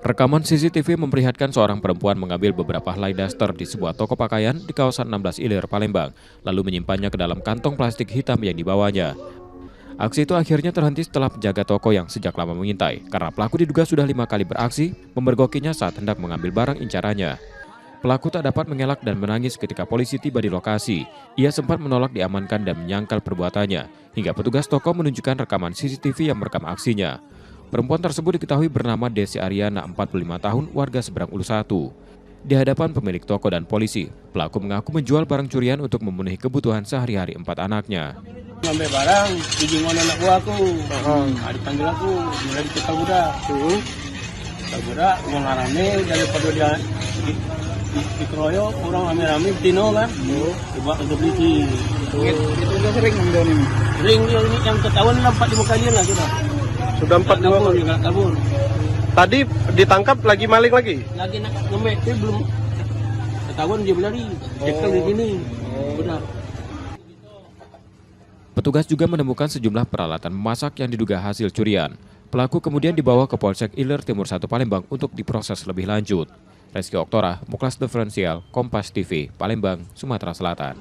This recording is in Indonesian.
Rekaman CCTV memperlihatkan seorang perempuan mengambil beberapa helai daster di sebuah toko pakaian di kawasan 16 Ilir, Palembang, lalu menyimpannya ke dalam kantong plastik hitam yang dibawanya. Aksi itu akhirnya terhenti setelah penjaga toko yang sejak lama mengintai, karena pelaku diduga sudah 5 kali beraksi memergokinya saat hendak mengambil barang incarannya. Pelaku tak dapat mengelak dan menangis ketika polisi tiba di lokasi. Ia sempat menolak diamankan dan menyangkal perbuatannya, hingga petugas toko menunjukkan rekaman CCTV yang merekam aksinya. Perempuan tersebut diketahui bernama Desi Ariana, 45 tahun, warga Seberang Ulus 1. Di hadapan pemilik toko dan polisi, pelaku mengaku menjual barang curian untuk memenuhi kebutuhan sehari-hari 4 anaknya. Ngambil barang, dijingon anak gua aku. Dipanggil aku, mulai dicekal budak. Cekal budak, uang rame, daripada dia dikeroyok, orang rame-rame, tino kan. Coba untuk beli. Itu udah sering ngambil ini. Ring dia ini yang ketahuan 4-5 kali lah sudah. Sudah 4-5 kali. Nggak kabur. Tadi ditangkap lagi maling lagi. Lagi nak ngembe, dia belum ketahuan dia berlari. Cekal di sini. Benar. Petugas juga menemukan sejumlah peralatan memasak yang diduga hasil curian. Pelaku kemudian dibawa ke Polsek Ilir Timur 1 Palembang untuk diproses lebih lanjut. Reski Oktora, Muklas Diferensial, Kompas TV, Palembang, Sumatera Selatan.